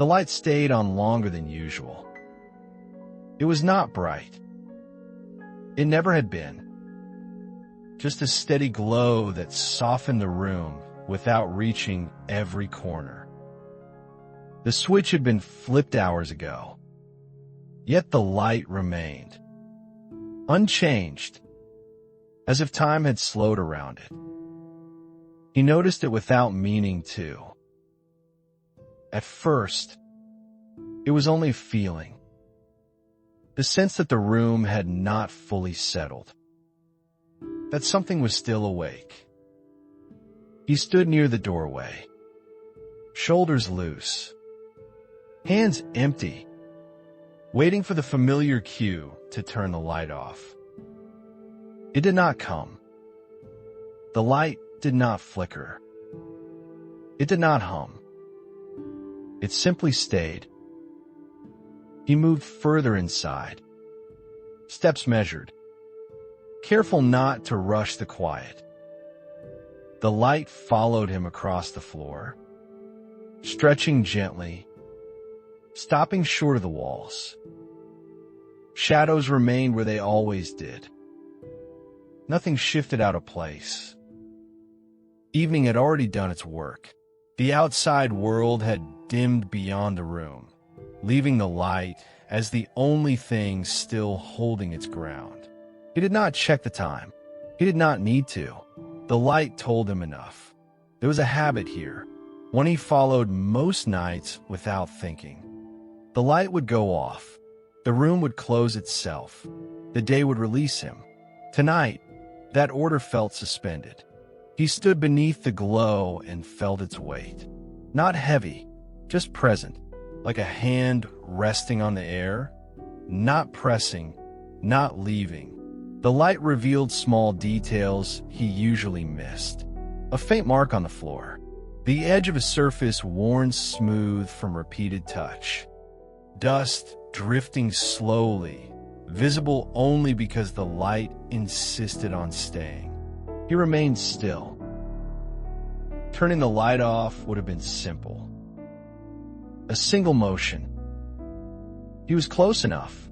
The light stayed on longer than usual. It was not bright. It never had been. Just a steady glow that softened the room without reaching every corner. The switch had been flipped hours ago, yet the light remained, unchanged, as if time had slowed around it. He noticed it without meaning to. At first, it was only a feeling, the sense that the room had not fully settled, that something was still awake. He stood near the doorway, shoulders loose, hands empty, waiting for the familiar cue to turn the light off. It did not come. The light did not flicker. It did not hum. It simply stayed. He moved further inside, steps measured, careful not to rush the quiet. The light followed him across the floor, stretching gently, stopping short of the walls. Shadows remained where they always did. Nothing shifted out of place. Evening had already done its work. The outside world had dimmed beyond the room, leaving the light as the only thing still holding its ground. He did not check the time. He did not need to. The light told him enough. There was a habit here, one he followed most nights without thinking. The light would go off. The room would close itself. The day would release him. Tonight, that order felt suspended. He stood beneath the glow and felt its weight. Not heavy, just present, like a hand resting on the air. Not pressing, not leaving. The light revealed small details he usually missed. A faint mark on the floor, the edge of a surface worn smooth from repeated touch. Dust drifting slowly, visible only because the light insisted on staying. He remained still. Turning the light off would have been simple. A single motion. He was close enough.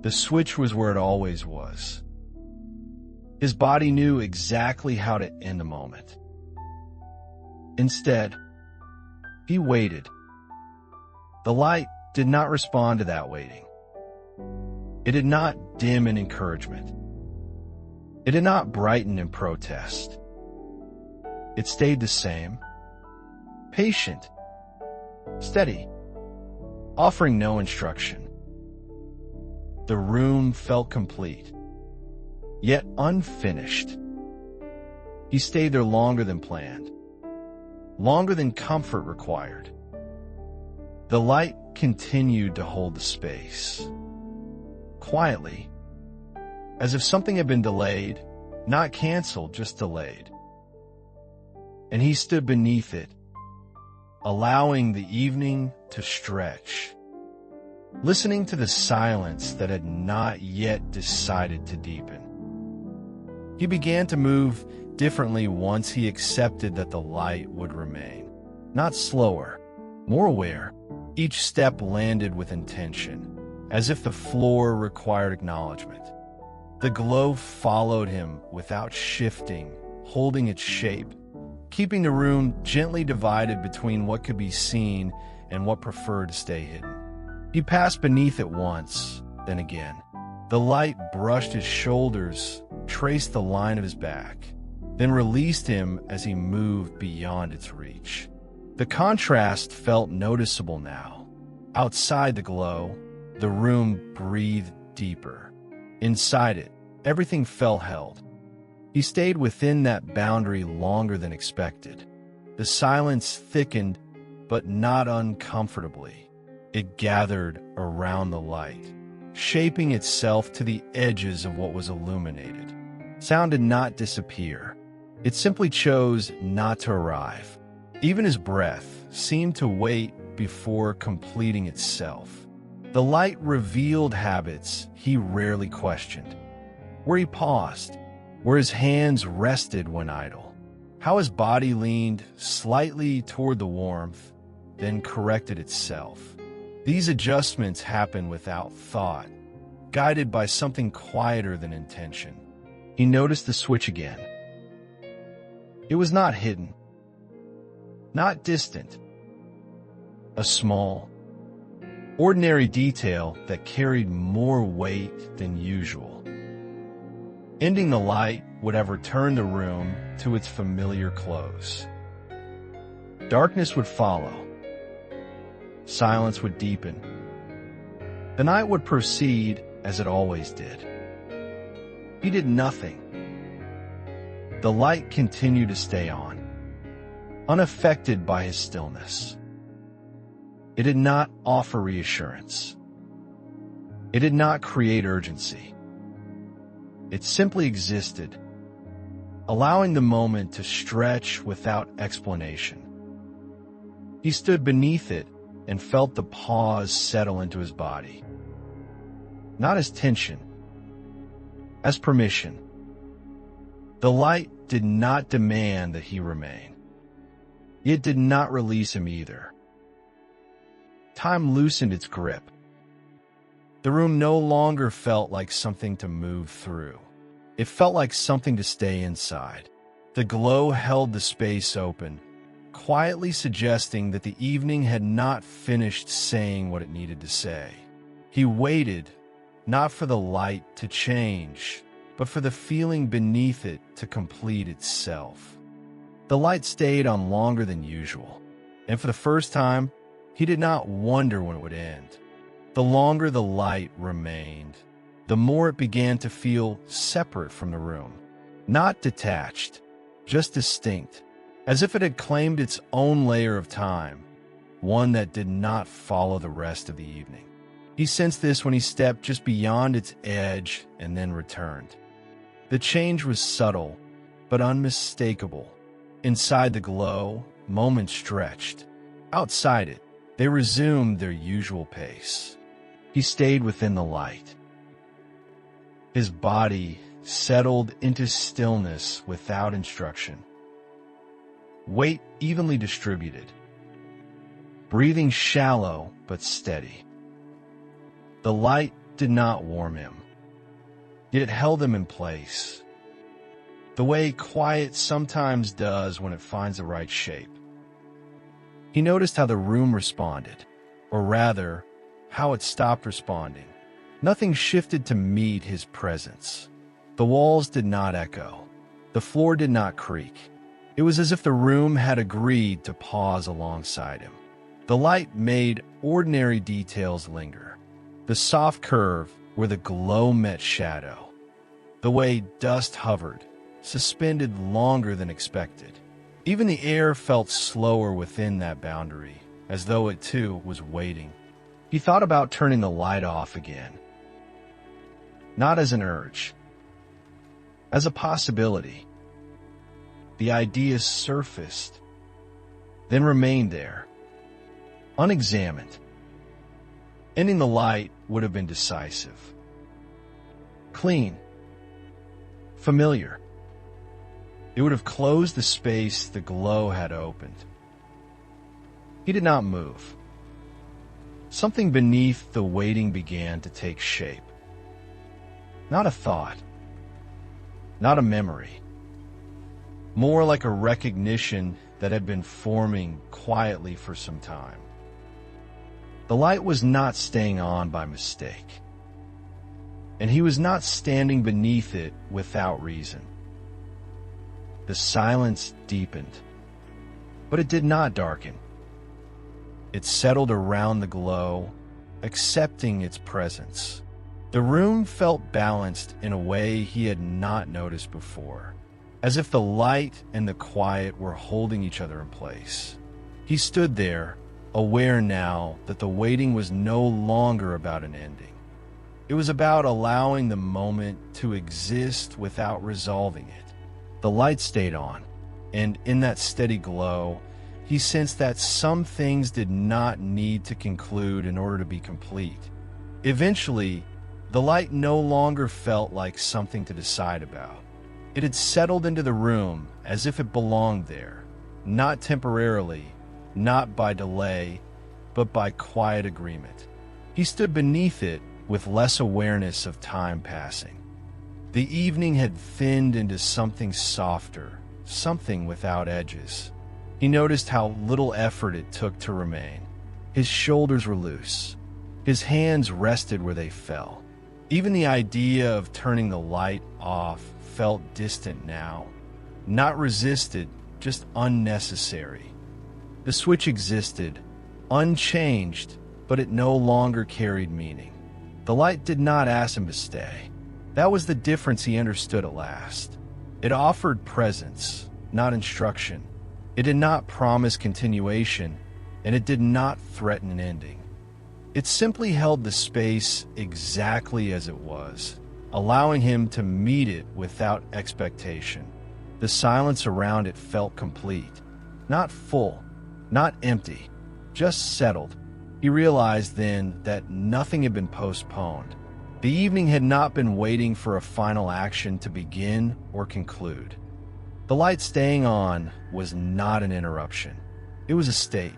The switch was where it always was. His body knew exactly how to end the moment. Instead, he waited. The light did not respond to that waiting. It did not dim in encouragement. It did not brighten in protest. It stayed the same, patient, steady, offering no instruction. The room felt complete, yet unfinished. He stayed there longer than planned, longer than comfort required. The light continued to hold the space, quietly, as if something had been delayed, not canceled, just delayed. And he stood beneath it, allowing the evening to stretch, listening to the silence that had not yet decided to deepen. He began to move differently once he accepted that the light would remain. Not slower, more aware. Each step landed with intention, as if the floor required acknowledgement. The glow followed him without shifting, holding its shape, keeping the room gently divided between what could be seen and what preferred to stay hidden. He passed beneath it once, then again. The light brushed his shoulders, traced the line of his back, then released him as he moved beyond its reach. The contrast felt noticeable now. Outside the glow, the room breathed deeper. Inside it, everything felt held. He stayed within that boundary longer than expected. The silence thickened, but not uncomfortably. It gathered around the light, shaping itself to the edges of what was illuminated. Sound did not disappear. It simply chose not to arrive. Even his breath seemed to wait before completing itself. The light revealed habits he rarely questioned. Where he paused, where his hands rested when idle, how his body leaned slightly toward the warmth, then corrected itself. These adjustments happen without thought, guided by something quieter than intention. He noticed the switch again. It was not hidden, not distant. A small, ordinary detail that carried more weight than usual. Ending the light would have returned the room to its familiar close. Darkness would follow. Silence would deepen. The night would proceed as it always did. He did nothing. The light continued to stay on, unaffected by his stillness. It did not offer reassurance. It did not create urgency. It simply existed, allowing the moment to stretch without explanation. He stood beneath it and felt the pause settle into his body. Not as tension, as permission. The light did not demand that he remain. It did not release him either. Time loosened its grip. The room no longer felt like something to move through. It felt like something to stay inside. The glow held the space open, quietly suggesting that the evening had not finished saying what it needed to say. He waited, not for the light to change, but for the feeling beneath it to complete itself. The light stayed on longer than usual, and for the first time, he did not wonder when it would end. The longer the light remained, the more it began to feel separate from the room. Not detached, just distinct, as if it had claimed its own layer of time, one that did not follow the rest of the evening. He sensed this when he stepped just beyond its edge and then returned. The change was subtle, but unmistakable. Inside the glow, moments stretched. Outside it, they resumed their usual pace. He stayed within the light. His body settled into stillness without instruction. Weight evenly distributed. Breathing shallow but steady. The light did not warm him. It held him in place, the way quiet sometimes does when it finds the right shape. He noticed how the room responded, or rather, how it stopped responding. Nothing shifted to meet his presence. The walls did not echo. The floor did not creak. It was as if the room had agreed to pause alongside him. The light made ordinary details linger. The soft curve where the glow met shadow. The way dust hovered, suspended longer than expected. Even the air felt slower within that boundary, as though it too was waiting. He thought about turning the light off again. Not as an urge, as a possibility. The idea surfaced, then remained there, unexamined. Ending the light would have been decisive. Clean. Familiar. It would have closed the space the glow had opened. He did not move. Something beneath the waiting began to take shape. Not a thought. Not a memory. More like a recognition that had been forming quietly for some time. The light was not staying on by mistake, and he was not standing beneath it without reason. The silence deepened, but it did not darken. It settled around the glow, accepting its presence. The room felt balanced in a way he had not noticed before, as if the light and the quiet were holding each other in place. He stood there, aware now that the waiting was no longer about an ending. It was about allowing the moment to exist without resolving it. The light stayed on, and in that steady glow, he sensed that some things did not need to conclude in order to be complete. Eventually, the light no longer felt like something to decide about. It had settled into the room as if it belonged there, not temporarily, not by delay, but by quiet agreement. He stood beneath it with less awareness of time passing. The evening had thinned into something softer, something without edges. He noticed how little effort it took to remain. His shoulders were loose. His hands rested where they fell. Even the idea of turning the light off felt distant now. Not resisted, just unnecessary. The switch existed, unchanged, but it no longer carried meaning. The light did not ask him to stay. That was the difference he understood at last. It offered presence, not instruction. It did not promise continuation, and it did not threaten an ending. It simply held the space exactly as it was, allowing him to meet it without expectation. The silence around it felt complete, not full, not empty, just settled. He realized then that nothing had been postponed. The evening had not been waiting for a final action to begin or conclude. The light staying on was not an interruption. It was a state,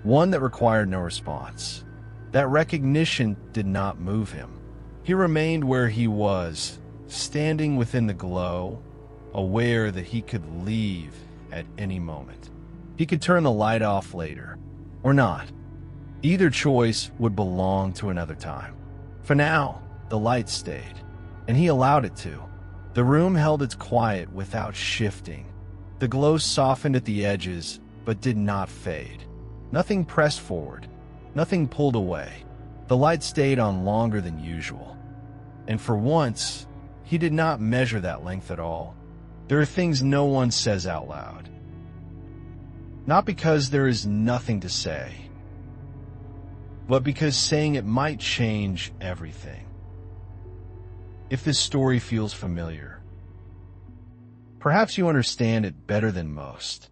one that required no response. That recognition did not move him. He remained where he was, standing within the glow, aware that he could leave at any moment. He could turn the light off later, or not. Either choice would belong to another time. For now, the light stayed, and he allowed it to. The room held its quiet without shifting. The glow softened at the edges, but did not fade. Nothing pressed forward. Nothing pulled away. The light stayed on longer than usual. And for once, he did not measure that length at all. There are things no one says out loud. Not because there is nothing to say, but because saying it might change everything. If this story feels familiar, perhaps you understand it better than most.